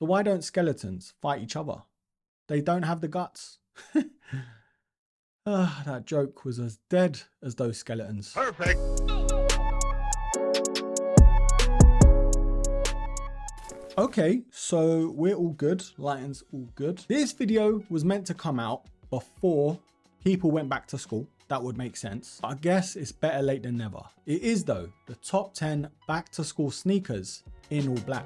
So why don't skeletons fight each other? They don't have the guts. That joke was as dead as those skeletons. Perfect. Okay, so we're all good. Lighting's all good. This video was meant to come out before people went back to school. That would make sense. But I guess it's better late than never. It is though, the top 10 back to school sneakers in all black.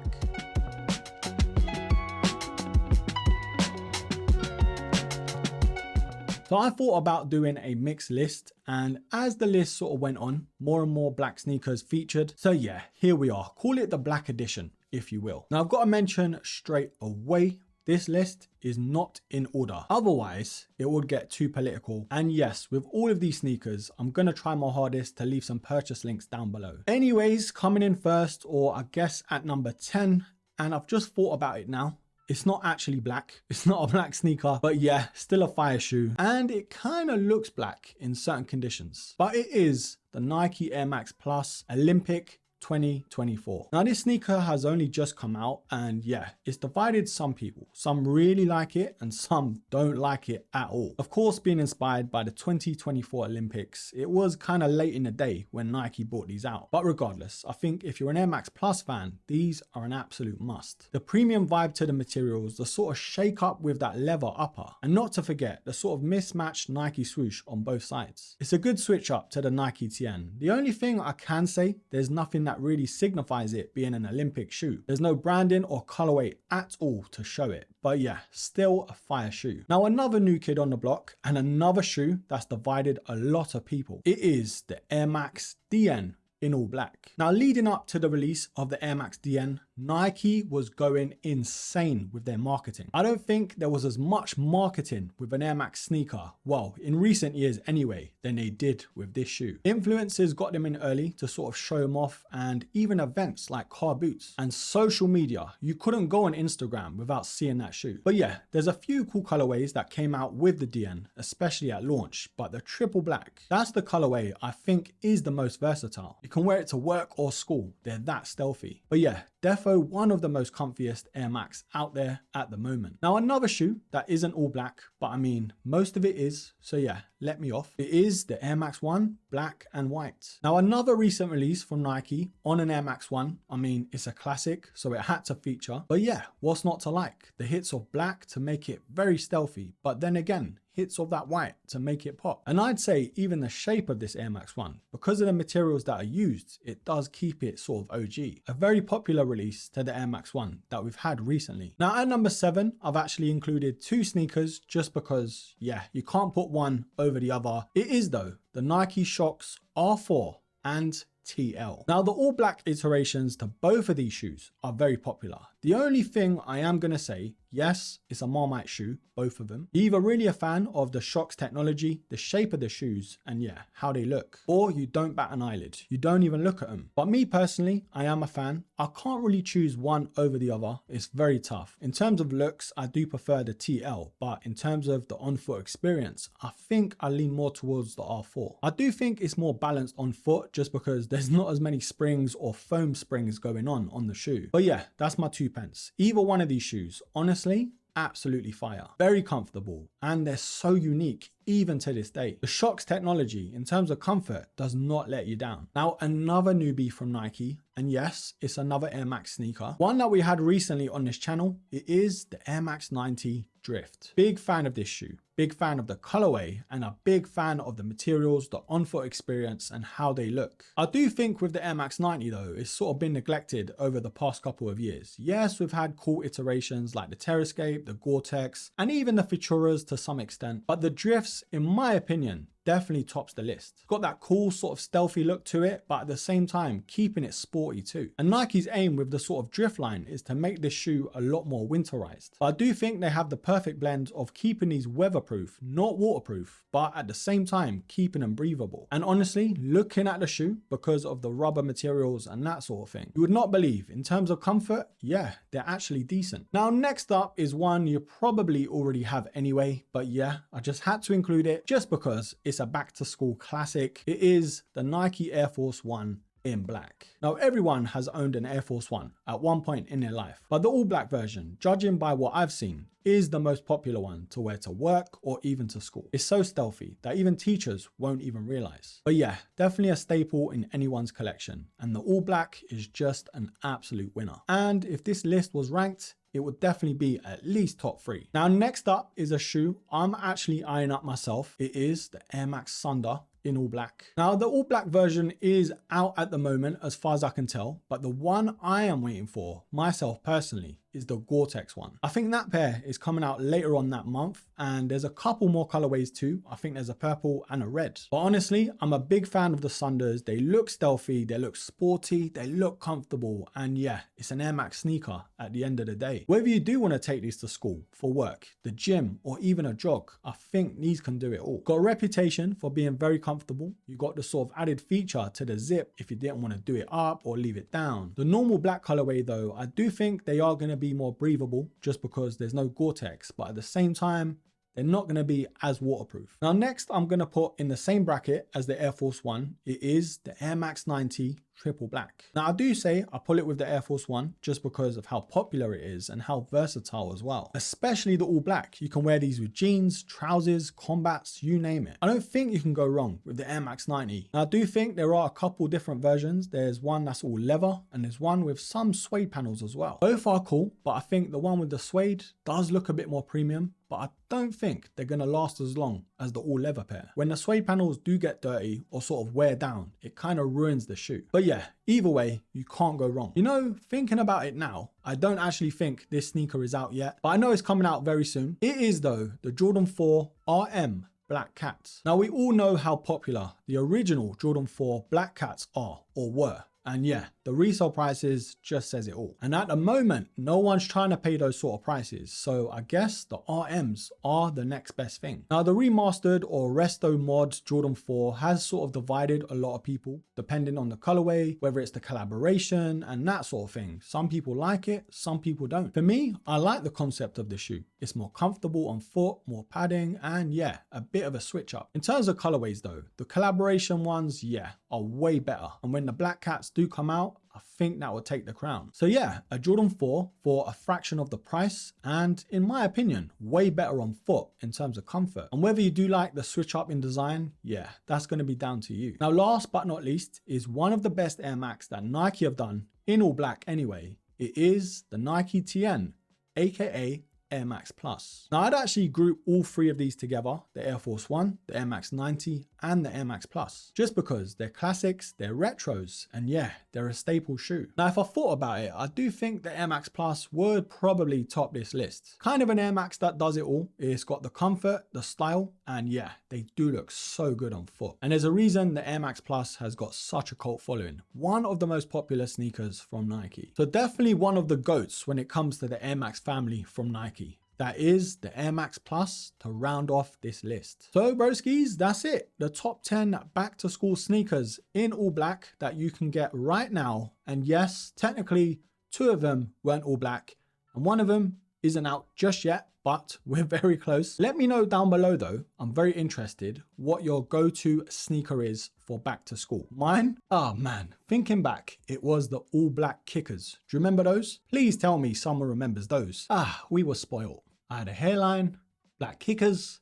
So I thought about doing a mixed list, and as the list sort of went on, more and more black sneakers featured. So yeah, here we are. Call it the black edition, if you will. Now I've got to mention straight away, this list is not in order. Otherwise, it would get too political. And yes, with all of these sneakers, I'm going to try my hardest to leave some purchase links down below. Anyways, coming in first, or I guess at number 10, and I've just thought about it now. It's not actually black. It's not a black sneaker, but yeah, still a fire shoe. And it kind of looks black in certain conditions, but it is the Nike Air Max Plus Olympic 2024. Now this sneaker has only just come out, and yeah, it's divided some people. Some really like it and some don't like it at all. Of course, being inspired by the 2024 Olympics, it was kind of late in the day when Nike brought these out. But regardless, I think if you're an Air Max Plus fan, these are an absolute must. The premium vibe to the materials, the sort of shake up with that leather upper, and not to forget the sort of mismatched Nike swoosh on both sides. It's a good switch up to the Nike TN. The only thing I can say, there's nothing that really signifies it being an Olympic shoe. There's no branding or colorway at all to show it, but yeah, still a fire shoe. Now another new kid on the block, and another shoe that's divided a lot of people. It is the Air Max DN in all black. Now leading up to the release of the Air Max DN, Nike was going insane with their marketing. I don't think there was as much marketing with an Air Max sneaker, well, in recent years anyway, than they did with this shoe. Influencers got them in early to sort of show them off, and even events like car boots and social media. You couldn't go on Instagram without seeing that shoe. But yeah, there's a few cool colorways that came out with the DN, especially at launch, but the triple black, that's the colorway I think is the most versatile. You can wear it to work or school, they're that stealthy. But yeah, defo one of the most comfiest Air Max out there at the moment. Now another shoe that isn't all black, but I mean most of it is, so yeah, let me off. It is the Air Max 1 black and white. Now another recent release from Nike on an Air Max 1, I mean it's a classic, so it had to feature. But yeah, what's not to like? The hits of black to make it very stealthy, but then again, hits of that white to make it pop. And I'd say even the shape of this Air Max 1, because of the materials that are used, it does keep it sort of OG. A very popular release to the Air Max 1 that we've had recently. Now at number 7, I've actually included two sneakers just because, yeah, you can't put one over the other. It is though, the Nike Shox R4 and TL. Now the all black iterations to both of these shoes are very popular. The only thing I am going to say, yes, it's a Marmite shoe, both of them. You're either really a fan of the Shox technology, the shape of the shoes, and yeah, how they look, or you don't bat an eyelid. You don't even look at them. But me personally, I am a fan. I can't really choose one over the other. It's very tough. In terms of looks, I do prefer the TL, but in terms of the on-foot experience, I think I lean more towards the R4. I do think it's more balanced on foot just because there's not as many springs or foam springs going on the shoe. But yeah, that's my 2 pence. Either one of these shoes, honestly, absolutely fire. Very comfortable, and they're so unique even to this day. The Shox technology in terms of comfort does not let you down. Now another newbie from Nike, and yes, it's another Air Max sneaker. One that we had recently on this channel, it is the Air Max 90 Drift. Big fan of this shoe. Big fan of the colorway, and a big fan of the materials, the on-foot experience, and how they look. I do think with the Air Max 90 though, it's sort of been neglected over the past couple of years. Yes, we've had cool iterations like the Terrascape, the Gore-Tex, and even the Futuras to some extent, but the Drifts, in my opinion, definitely tops the list. Got that cool sort of stealthy look to it, but at the same time, keeping it sporty too. And Nike's aim with the sort of drift line is to make this shoe a lot more winterized. But I do think they have the perfect blend of keeping these weatherproof, not waterproof, but at the same time, keeping them breathable. And honestly, looking at the shoe, because of the rubber materials and that sort of thing, you would not believe in terms of comfort, yeah, they're actually decent. Now, next up is one you probably already have anyway, but yeah, I just had to include it just because it's a back to school classic. It is the Nike Air Force 1 in black. Now, everyone has owned an Air Force One at one point in their life, but the all black version, judging by what I've seen, is the most popular one to wear to work or even to school. It's so stealthy that even teachers won't even realize. But yeah, definitely a staple in anyone's collection, and the all black is just an absolute winner. And if this list was ranked, it would definitely be at least top 3. Now, next up is a shoe I'm actually eyeing up myself. It is the Air Max SNDR in all black. Now, the all black version is out at the moment as far as I can tell, but the one I am waiting for, myself personally, is the Gore-Tex one. I think that pair is coming out later on that month, and there's a couple more colorways too. I think there's a purple and a red. But honestly, I'm a big fan of the SNDRs. They look stealthy, they look sporty, they look comfortable, and yeah, it's an Air Max sneaker at the end of the day. Whether you do want to take these to school, for work, the gym, or even a jog, I think these can do it all. Got a reputation for being very comfortable. You got the sort of added feature to the zip if you didn't want to do it up or leave it down. The normal black colorway though, I do think they are going to be more breathable just because there's no Gore-Tex, but at the same time, they're not going to be as waterproof. Now, next, I'm going to put in the same bracket as the Air Force One. It is the Air Max 90 triple black. Now, I do say I pull it with the Air Force One just because of how popular it is and how versatile as well. Especially the all black. You can wear these with jeans, trousers, combats, you name it. I don't think you can go wrong with the Air Max 90. Now, I do think there are a couple different versions. There's one that's all leather and there's one with some suede panels as well. Both are cool, but I think the one with the suede does look a bit more premium, but I don't think they're going to last as long as the all leather pair. When the suede panels do get dirty or sort of wear down, it kind of ruins the shoe. But yeah, either way, you can't go wrong. You know, thinking about it now, I don't actually think this sneaker is out yet, but I know it's coming out very soon. It is though, the Jordan 4 RM Black Cats. Now, we all know how popular the original Jordan 4 Black Cats are or were. And yeah, the resale prices just says it all. And at the moment, no one's trying to pay those sort of prices. So I guess the RMs are the next best thing. Now, the remastered or resto mod Jordan 4 has sort of divided a lot of people, depending on the colorway, whether it's the collaboration and that sort of thing. Some people like it, some people don't. For me, I like the concept of the shoe. It's more comfortable on foot, more padding, and yeah, a bit of a switch up. In terms of colorways though, the collaboration ones, yeah, are way better. And when the Black Cats do come out, I think that will take the crown. So yeah, a Jordan 4 for a fraction of the price, and in my opinion, way better on foot in terms of comfort. And whether you do like the switch up in design, yeah, that's going to be down to you. Now, last but not least is one of the best Air Max that Nike have done in all black anyway. It is the Nike TN, aka Air Max Plus. Now, I'd actually group all three of these together, the Air Force One, the Air Max 90, and the Air Max Plus, just because they're classics, they're retros, and yeah, they're a staple shoe. Now, if I thought about it, I do think the Air Max Plus would probably top this list. Kind of an Air Max that does it all. It's got the comfort, the style, and yeah, they do look so good on foot. And there's a reason the Air Max Plus has got such a cult following. One of the most popular sneakers from Nike. So definitely one of the GOATs when it comes to the Air Max family from Nike. That is the Air Max Plus to round off this list. So broskies, that's it. The top 10 back to school sneakers in all black that you can get right now. And yes, technically 2 of them weren't all black and 1 of them isn't out just yet, but we're very close. Let me know down below though. I'm very interested what your go-to sneaker is for back to school. Mine? Oh man, thinking back, it was the all black kickers. Do you remember those? Please tell me someone remembers those. We were spoiled. I had a hairline, black kickers.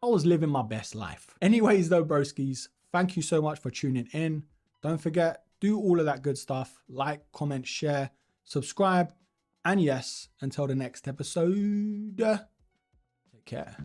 I was living my best life. Anyways though, broskies, thank you so much for tuning in. Don't forget, do all of that good stuff. Like, comment, share, subscribe. And yes, until the next episode, take care.